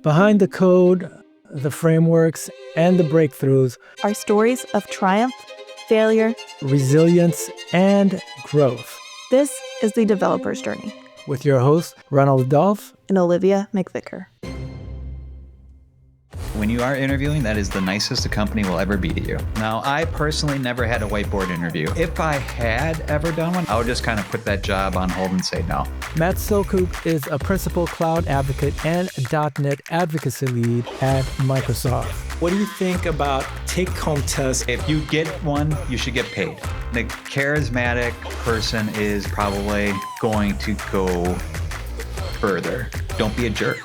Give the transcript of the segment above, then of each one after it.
Behind the code, the frameworks, and the breakthroughs are stories of triumph, failure, resilience, and growth. This is The Developer's Journey With your hosts, Reynald Adolphe and Olivia McVicker. When you are interviewing, that is the nicest a company will ever be to you. Now, I personally never had a whiteboard interview. If I had ever done one, I would just kind of put that job on hold and say no. Matt Soucoup is a principal cloud advocate and .NET advocacy lead at Microsoft. What do you think about take-home tests? If you get one, you should get paid. The charismatic person is probably going to go further. Don't be a jerk.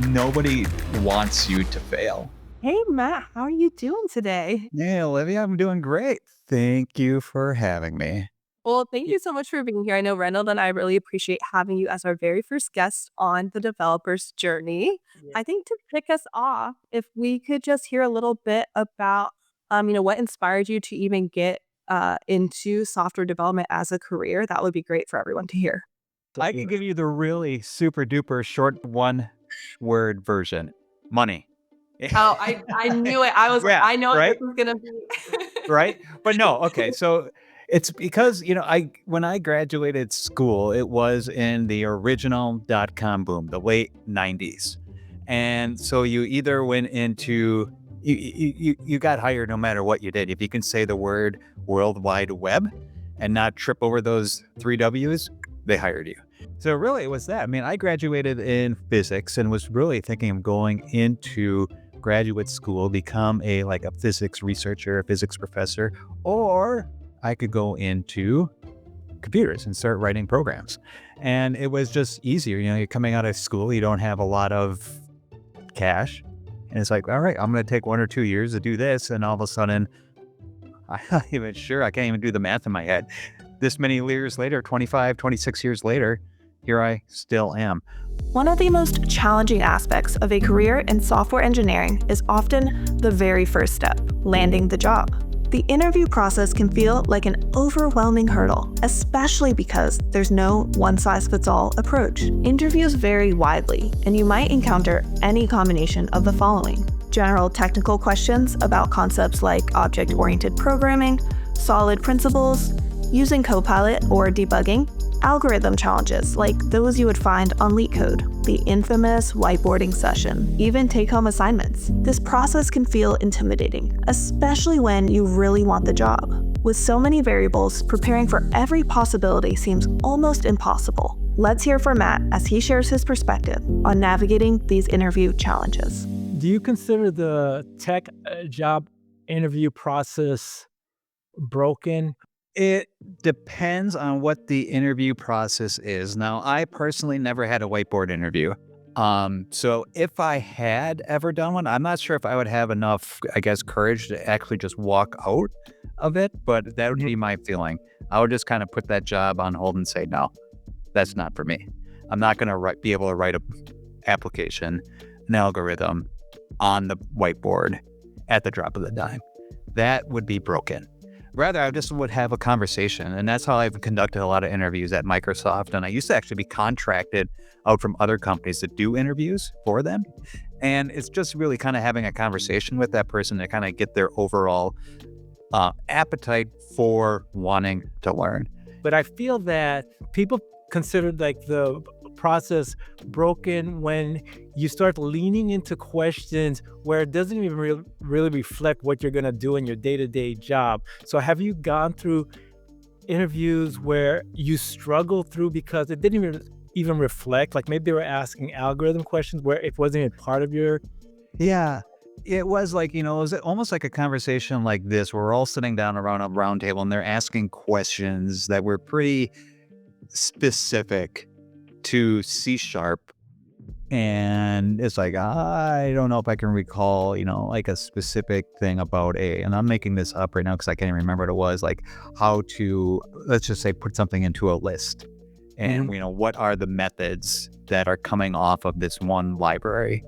Nobody wants you to fail. Hey, Matt, how are you doing today? Hey, Olivia, I'm doing great. Thank you for having me. Well, thank you so much for being here. I know Reynald and I really appreciate having you as our very first guest on The Developer's Journey. Yeah. I think to kick us off, if we could just hear a little bit about, what inspired you to even get into software development as a career, that would be great for everyone to hear. I can give you the really super duper short one-word version. Money. Oh, I knew it. I was yeah, I know right? This was going to be. Right? But no, okay. So it's because, when I graduated school, it was in the original .com boom, the late 90s. And so you either went into, you got hired no matter what you did. If you can say the word World Wide Web and not trip over those 3 W's, they hired you. So really it was that. I mean, I graduated in physics and was really thinking of going into graduate school, become a physics researcher, a physics professor, or I could go into computers and start writing programs. And it was just easier. You're coming out of school, you don't have a lot of cash. And it's like, all right, I'm going to take 1 or 2 years to do this. And all of a sudden, I'm not even sure. I can't even do the math in my head. This many years later, 25, 26 years later, here I still am. One of the most challenging aspects of a career in software engineering is often the very first step, landing the job. The interview process can feel like an overwhelming hurdle, especially because there's no one-size-fits-all approach. Interviews vary widely, and you might encounter any combination of the following: general technical questions about concepts like object-oriented programming, solid principles, using Copilot or debugging, algorithm challenges like those you would find on LeetCode, the infamous whiteboarding session, even take-home assignments. This process can feel intimidating, especially when you really want the job. With so many variables, preparing for every possibility seems almost impossible. Let's hear from Matt as he shares his perspective on navigating these interview challenges. Do you consider the tech job interview process broken? It depends on what the interview process is. Now, I personally never had a whiteboard interview. So if I had ever done one, I'm not sure if I would have enough, courage to actually just walk out of it, but that would be my feeling. I would just kind of put that job on hold and say, no, that's not for me. I'm not going to be able to write an application, an algorithm on the whiteboard at the drop of the dime. That would be broken. Rather, I just would have a conversation. And that's how I've conducted a lot of interviews at Microsoft. And I used to actually be contracted out from other companies to do interviews for them. And it's just really kind of having a conversation with that person to kind of get their overall appetite for wanting to learn. But I feel that people consider the process broken when you start leaning into questions where it doesn't even really reflect what you're going to do in your day-to-day job. So have you gone through interviews where you struggled through because it didn't even reflect, maybe they were asking algorithm questions where it wasn't even part of your... Yeah, it was it was almost like a conversation like this where we're all sitting down around a round table and they're asking questions that were pretty specific to C#. And it's I don't know if I can recall, a specific thing about and I'm making this up right now because I can't even remember what it was, how to, let's just say, put something into a list. And, what are the methods that are coming off of this one library?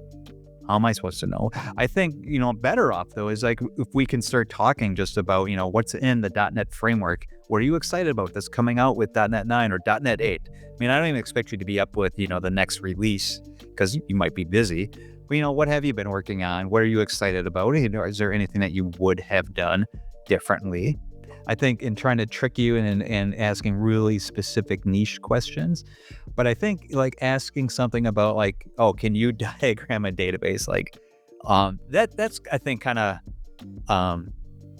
How am I supposed to know? I think, better off though is like if we can start talking just about, what's in the .NET framework. What are you excited about that's coming out with .NET 9 or .NET 8? I mean, I don't even expect you to be up with, the next release because you might be busy. But, what have you been working on? What are you excited about? Is there anything that you would have done differently? I think in trying to trick you and asking really specific niche questions. But I think like asking something about like, oh, can you diagram a database? Like that's I think kind of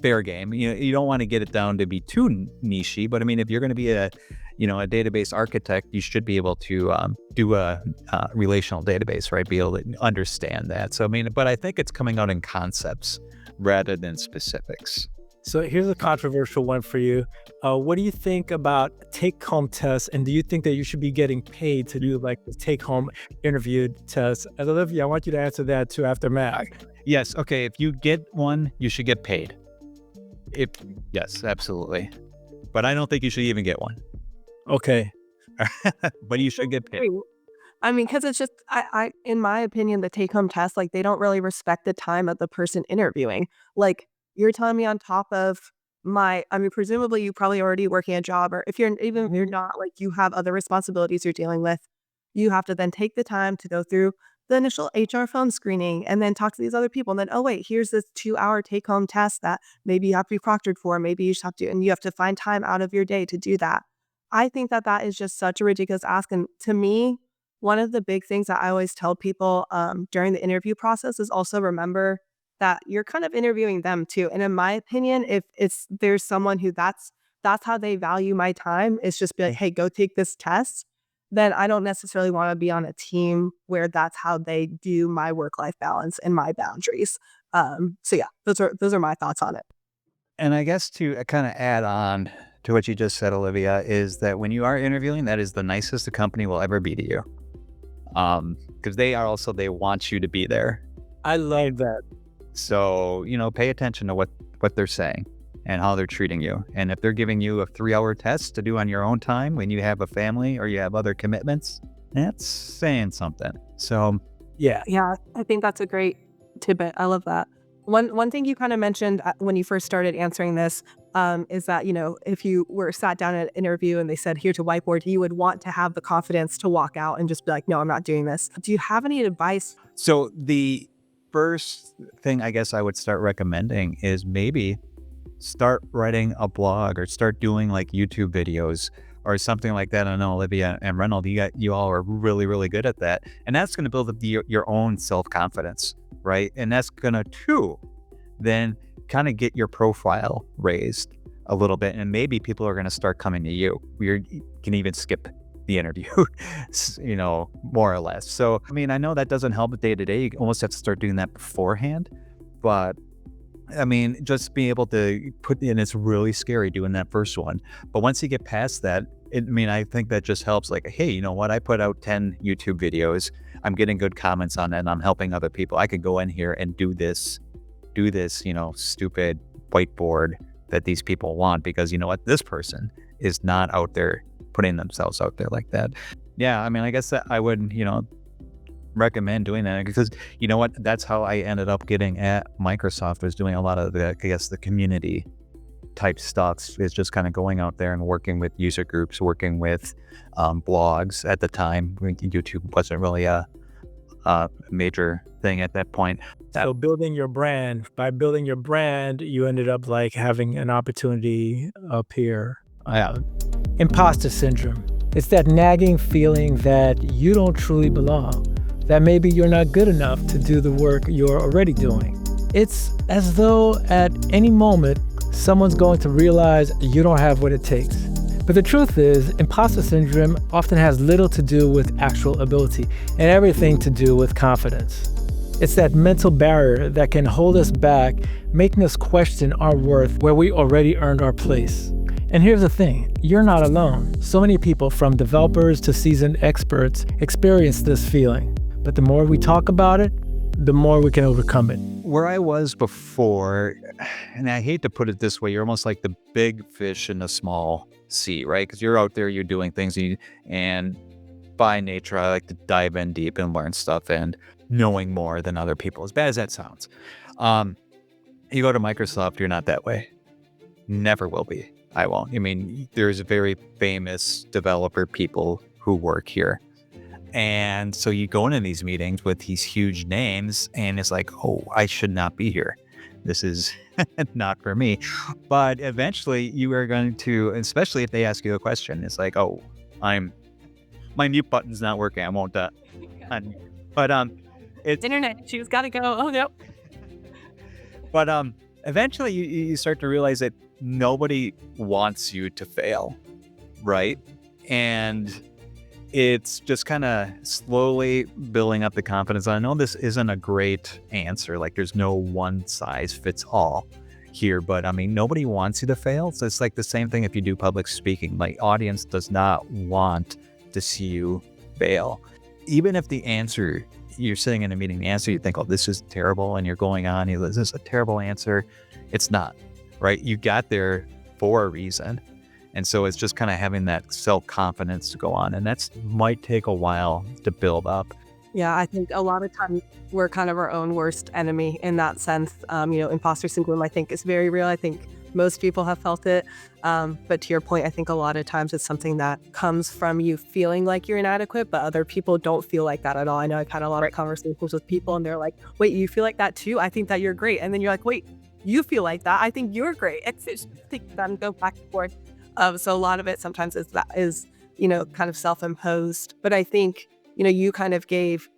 fair game. You don't want to get it down to be too nichey, but I mean, if you're going to be a database architect, you should be able to do a relational database, right? Be able to understand that. So I mean, but I think it's coming out in concepts rather than specifics. So here's a controversial one for you. What do you think about take-home tests? And do you think that you should be getting paid to do like the take-home interview test? And Olivia, I want you to answer that too after Matt. Yes. Okay. If you get one, you should get paid. Yes, absolutely. But I don't think you should even get one. Okay. But you should get paid. I mean, because it's just, I in my opinion, the take-home test, like they don't really respect the time of the person interviewing. Like, you're telling me on top of presumably you probably already working a job, or if you're not, like you have other responsibilities you're dealing with, you have to then take the time to go through the initial HR phone screening and then talk to these other people. And then, oh wait, here's this 2-hour take-home test that maybe you have to be proctored for, maybe you just have to, and you have to find time out of your day to do that. I think that is just such a ridiculous ask. And to me, one of the big things that I always tell people during the interview process is also remember that you're kind of interviewing them too. And in my opinion, if there's someone who that's how they value my time, it's just be like, hey, go take this test, then I don't necessarily want to be on a team where that's how they do my work-life balance and my boundaries. So yeah, those are my thoughts on it. And I guess to kind of add on to what you just said, Olivia, is that when you are interviewing, that is the nicest a company will ever be to you. Because they want you to be there. I love that. So, pay attention to what they're saying and how they're treating you. And if they're giving you a 3-hour test to do on your own time when you have a family or you have other commitments, that's saying something. So, yeah. Yeah, I think that's a great tidbit. I love that. One thing you kind of mentioned when you first started answering this is that, if you were sat down at an interview and they said, here to Whiteboard, you would want to have the confidence to walk out and just be like, no, I'm not doing this. Do you have any advice? So the first thing I guess I would start recommending is maybe start writing a blog or start doing like YouTube videos or something like that. I know Olivia and Reynald, you all are really, really good at that. And that's going to build up your own self-confidence, right? And that's going to too then kind of get your profile raised a little bit. And maybe people are going to start coming to you. You can even skip the interview, more or less. So, I mean, I know that doesn't help day to day. You almost have to start doing that beforehand. But I mean, just being able to put in, it's really scary doing that first one. But once you get past that, I think that just helps. Like, hey, you know what? I put out 10 YouTube videos. I'm getting good comments on it and I'm helping other people. I could go in here and do this, stupid whiteboard that these people want because you know what? This person is not out there putting themselves out there like that. Yeah, I mean, I guess that I would, recommend doing that because you know what? That's how I ended up getting at Microsoft, was doing a lot of the community type stuff, is just kind of going out there and working with user groups, working with blogs at the time. YouTube wasn't really a major thing at that point. So building your brand, by building your brand, you ended up like having an opportunity up here. Imposter syndrome. It's that nagging feeling that you don't truly belong, that maybe you're not good enough to do the work you're already doing. It's as though at any moment, someone's going to realize you don't have what it takes. But the truth is, imposter syndrome often has little to do with actual ability and everything to do with confidence. It's that mental barrier that can hold us back, making us question our worth where we already earned our place. And here's the thing, you're not alone. So many people, from developers to seasoned experts, experience this feeling. But the more we talk about it, the more we can overcome it. Where I was before, and I hate to put it this way, you're almost like the big fish in a small sea, right? Because you're out there, you're doing things, and by nature, I like to dive in deep and learn stuff. And knowing more than other people, as bad as that sounds. You go to Microsoft, you're not that way. Never will be. I won't. I mean, there's very famous developer people who work here. And so you go into these meetings with these huge names and it's like, oh, I should not be here. This is not for me. But eventually you are going to, especially if they ask you a question, it's like, oh, my mute button's not working. I won't but it's internet issues, gotta go. Oh no. But eventually you start to realize that nobody wants you to fail, right? And it's just kind of slowly building up the confidence. I know this isn't a great answer. Like there's no one size fits all here, but I mean, nobody wants you to fail. So it's like the same thing if you do public speaking. Like audience does not want to see you fail. Even if the answer, you're sitting in a meeting, the answer you think, oh, this is terrible, and you're going on, this is a terrible answer. It's not, right? You got there for a reason. And so it's just kind of having that self-confidence to go on. And that's might take a while to build up. Yeah, I think a lot of times we're kind of our own worst enemy in that sense. Imposter syndrome, I think, is very real. I think most people have felt it. But to your point, I think a lot of times it's something that comes from you feeling like you're inadequate, but other people don't feel like that at all. I know I've had a lot of conversations with people and they're like, wait, you feel like that too? I think that you're great. And then you're like, wait, you feel like that? I think you're great. It's just then go back and forth. So a lot of it sometimes is kind of self-imposed. But I think, you kind of gave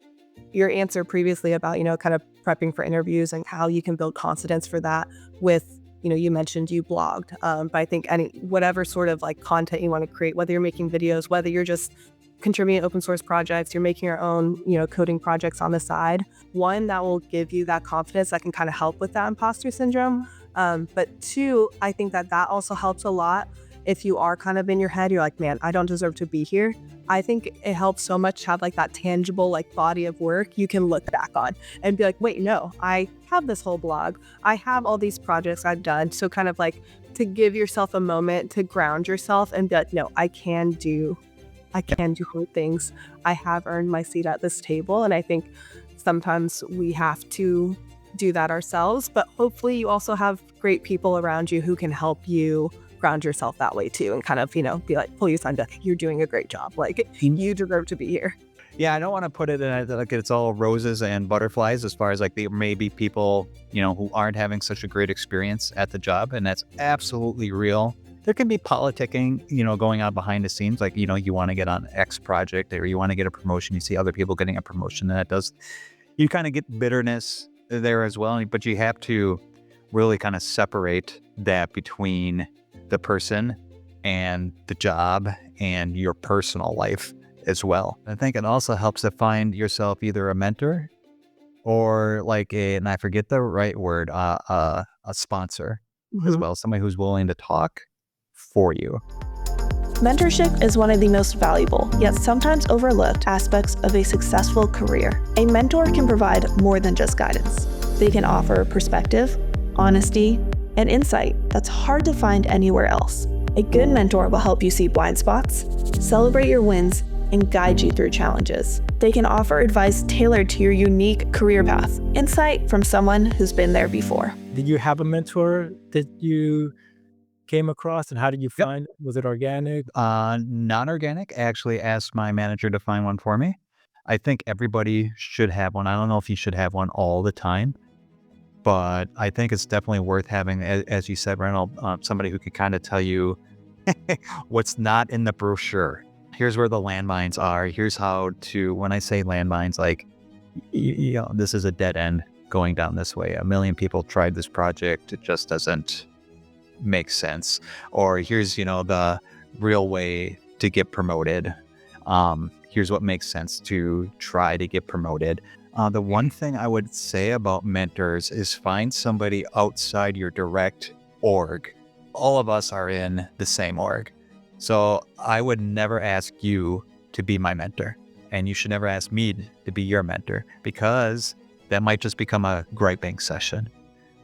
your answer previously about, kind of prepping for interviews and how you can build confidence for that with, you mentioned you blogged. But I think whatever sort of like content you want to create, whether you're making videos, whether you're just contributing to open source projects, you're making your own, coding projects on the side, one, that will give you that confidence that can kind of help with that imposter syndrome. But two, I think that also helps a lot. If you are kind of in your head, you're like, man, I don't deserve to be here. I think it helps so much to have like that tangible like body of work you can look back on and be like, wait, no, I have this whole blog. I have all these projects I've done. So kind of like to give yourself a moment to ground yourself and be like, no, I can do hard things. I have earned my seat at this table. And I think sometimes we have to do that ourselves, but hopefully you also have great people around you who can help you ground yourself that way too, and kind of, be like, pull you aside, you're doing a great job. Like you deserve to be here. Yeah, I don't want to put it in like it's all roses and butterflies as far as like there may be people, who aren't having such a great experience at the job. And that's absolutely real. There can be politicking, going on behind the scenes. Like, you want to get on X project or you want to get a promotion. You see other people getting a promotion, and you kind of get bitterness there as well. But you have to really kind of separate that between the person and the job and your personal life as well. I think it also helps to find yourself either a mentor or like and I forget the right word, a sponsor as well, somebody who's willing to talk for you. Mentorship is one of the most valuable, yet sometimes overlooked aspects of a successful career. A mentor can provide more than just guidance. They can offer perspective, honesty, and insight that's hard to find anywhere else. A good mentor will help you see blind spots, celebrate your wins, and guide you through challenges. They can offer advice tailored to your unique career path, insight from someone who's been there before. Did you have a mentor that you came across, and how did you find? Was it organic? Non-organic. I actually asked my manager to find one for me. I think everybody should have one. I don't know if you should have one all the time, but I think it's definitely worth having, as you said, Reynald, somebody who could kind of tell you what's not in the brochure. Here's where the landmines are. Here's how to, when I say landmines, like, this is a dead end going down this way. 1 million people tried this project. It just doesn't make sense. Or here's, the real way to get promoted. Here's what makes sense to try to get promoted. The one thing I would say about mentors is find somebody outside your direct org. All of us are in the same org. So I would never ask you to be my mentor, and you should never ask me to be your mentor, because that might just become a griping session.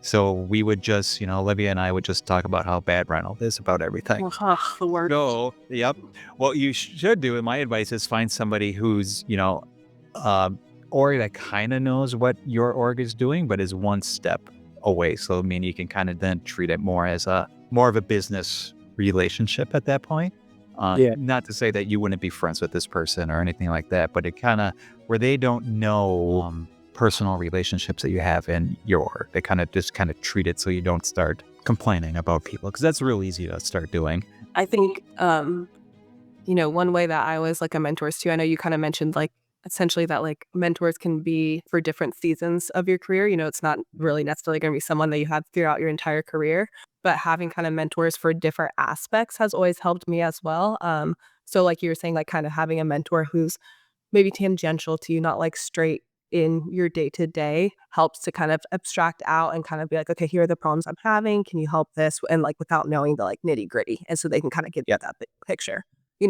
So we would just, Olivia and I would just talk about how bad Reynald is about everything. The word. No, yep. What you should do, and my advice is find somebody who's, org that kind of knows what your org is doing, but is one step away. So, I mean, you can kind of then treat it more as more of a business relationship at that point. Not to say that you wouldn't be friends with this person or anything like that, but it kind of where they don't know personal relationships that you have in your org. They kind of treat it so you don't start complaining about people, because that's real easy to start doing. I think, one way that I always look at mentors too, I know you kind of mentioned like essentially that like mentors can be for different seasons of your career. It's not really necessarily going to be someone that you have throughout your entire career, but having kind of mentors for different aspects has always helped me as well. So like you were saying, like kind of having a mentor who's maybe tangential to you, not like straight in your day-to-day, helps to kind of abstract out and kind of be like, okay, here are the problems I'm having. Can you help this? And like without knowing the like nitty-gritty. And so they can kind of give you that big picture.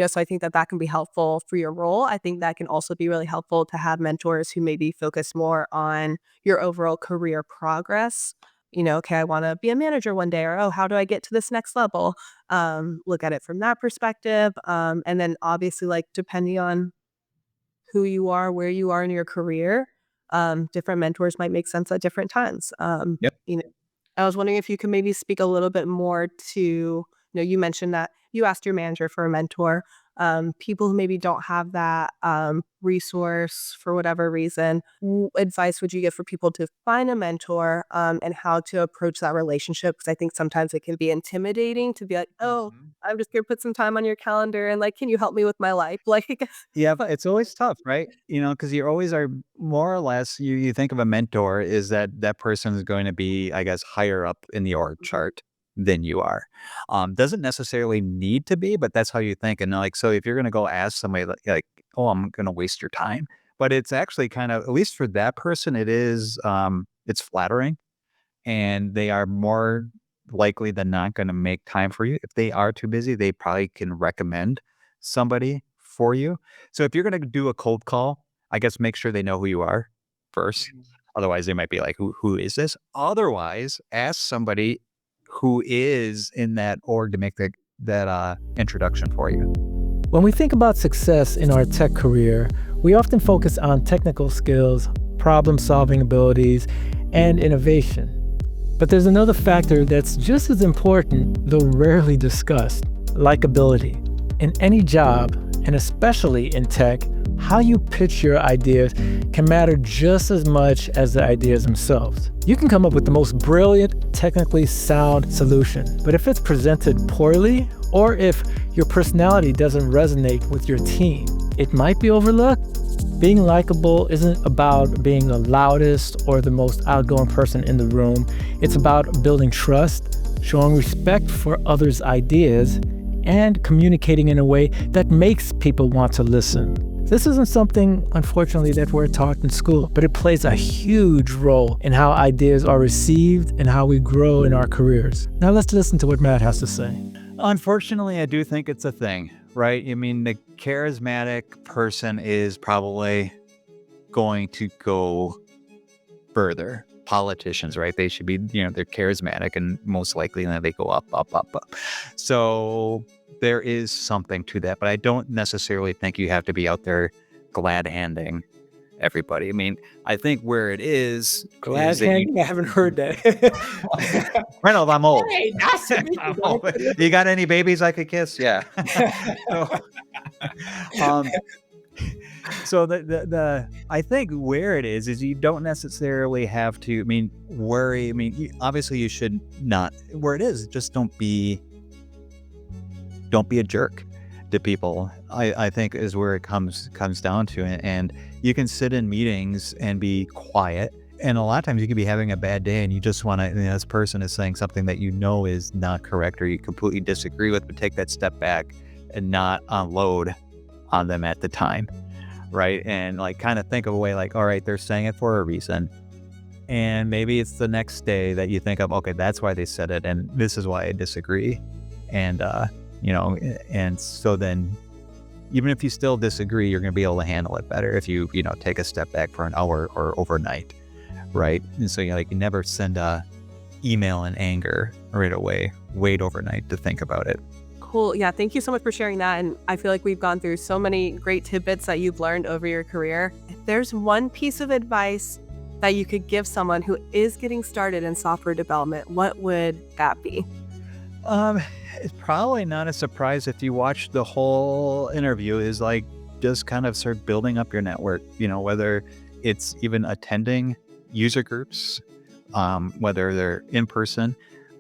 So I think that can be helpful for your role. I think that can also be really helpful to have mentors who maybe focus more on your overall career progress. Okay, I want to be a manager one day, or, oh, how do I get to this next level? Look at it from that perspective. And then obviously, like, depending on who you are, where you are in your career, different mentors might make sense at different times. I was wondering if you could maybe speak a little bit more to, you mentioned that you asked your manager for a mentor. People who maybe don't have that resource for whatever reason, what advice would you give for people to find a mentor and how to approach that relationship? Because I think sometimes it can be intimidating to be like, oh, I'm just going to put some time on your calendar and like, can you help me with my life? Like, yeah, it's always tough, right? Because you always are more or less, you think of a mentor is that person is going to be, I guess, higher up in the org chart than you are. Doesn't necessarily need to be, but that's how you think. And like, so if you're going to go ask somebody like, oh, I'm going to waste your time, but it's actually kind of, at least for that person, it is, it's flattering, and they are more likely than not going to make time for you. If they are too busy, they probably can recommend somebody for you. So if you're going to do a cold call, I guess make sure they know who you are first. Otherwise they might be like, who is this? Otherwise, ask somebody who is in that org to make that introduction for you. When we think about success in our tech career, we often focus on technical skills, problem-solving abilities, and innovation. But there's another factor that's just as important, though rarely discussed: likability. In any job, and especially in tech, how you pitch your ideas can matter just as much as the ideas themselves. You can come up with the most brilliant, technically sound solution, but if it's presented poorly, or if your personality doesn't resonate with your team, it might be overlooked. Being likable isn't about being the loudest or the most outgoing person in the room. It's about building trust, showing respect for others' ideas, and communicating in a way that makes people want to listen. This isn't something, unfortunately, that we're taught in school, but it plays a huge role in how ideas are received and how we grow in our careers. Now let's listen to what Matt has to say. Unfortunately, I do think it's a thing, right? I mean, the charismatic person is probably going to go further. Politicians, right? They should be, they're charismatic, and most likely they go up. So there is something to that, but I don't necessarily think you have to be out there glad-handing everybody. I mean, I think where it is glad-handing? I haven't heard that. Reynald, I'm old. Hey, nice to meet you, old. You got any babies I could kiss? Yeah. So the I think where it is you don't necessarily have to, worry. Obviously you should not. Where it is, just don't be a jerk to people. I think is where it comes down to it. And you can sit in meetings and be quiet, and a lot of times you can be having a bad day and you just want to, this person is saying something that is not correct or you completely disagree with, but take that step back and not unload on them at the time, right? And like kind of think of a way like, all right, they're saying it for a reason, and maybe it's the next day that you think of, okay, that's why they said it, and this is why I disagree. And and so then even if you still disagree, you're going to be able to handle it better if you take a step back for an hour or overnight, right? And so you never send a email in anger right away. Wait overnight to think about it. Cool. Yeah. Thank you so much for sharing that. And I feel like we've gone through so many great tidbits that you've learned over your career. If there's one piece of advice that you could give someone who is getting started in software development, what would that be? It's probably not a surprise if you watch the whole interview, is like just kind of start building up your network, whether it's even attending user groups, whether they're in person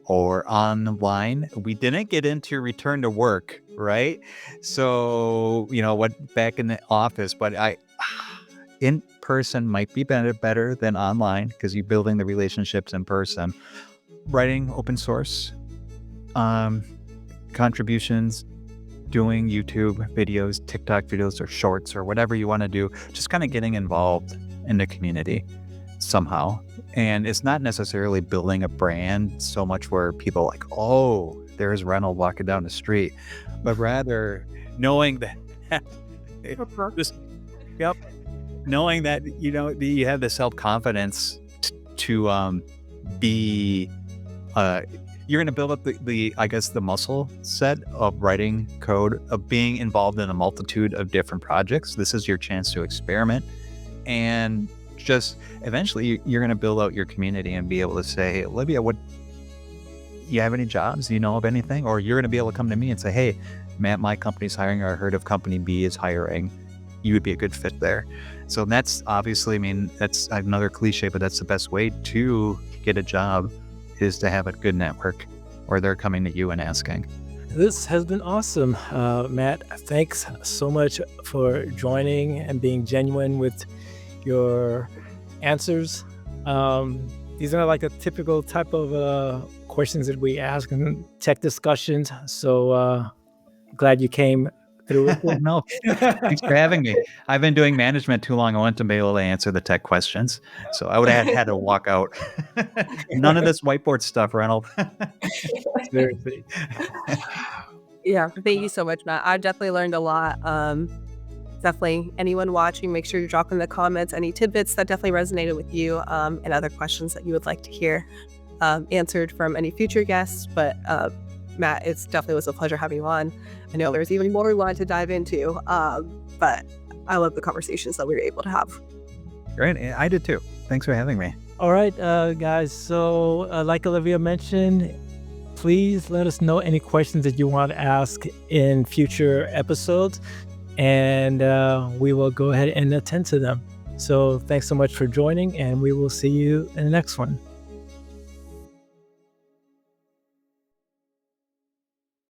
or online. We didn't get into return to work, right? So, what back in the office, but in person might be better than online because you're building the relationships in person. Writing open source contributions, doing YouTube videos, TikTok videos, or shorts, or whatever you want to do, just kind of getting involved in the community somehow. And it's not necessarily building a brand so much where people are like, oh, there's Reynald walking down the street, but rather knowing that knowing that you have the self-confidence to be you're going to build up the muscle set of writing code, of being involved in a multitude of different projects. This is your chance to experiment, and just eventually you're going to build out your community and be able to say, hey, Olivia, what, you have any jobs? Do you know of anything? Or you're going to be able to come to me and say, hey, Matt, my company's hiring, or I heard of company B is hiring. You would be a good fit there. So that's obviously, that's another cliche, but that's the best way to get a job, is to have a good network, or they're coming to you and asking. This has been awesome. Matt, thanks so much for joining and being genuine with your answers. These are like a typical type of questions that we ask in tech discussions. So glad you came through with it. No, thanks for having me. I've been doing management too long. I want to be able to answer the tech questions. So I would have had to walk out. None of this whiteboard stuff, Reynald. Seriously. Yeah. Thank you so much, Matt. I definitely learned a lot. Definitely anyone watching, make sure you drop in the comments any tidbits that definitely resonated with you, and other questions that you would like to hear answered from any future guests. But Matt, it definitely was a pleasure having you on. I know there's even more we wanted to dive into, but I love the conversations that we were able to have. Great. I did too. Thanks for having me. All right, guys. So like Olivia mentioned, please let us know any questions that you want to ask in future episodes, and we will go ahead and attend to them. So thanks so much for joining, and we will see you in the next one.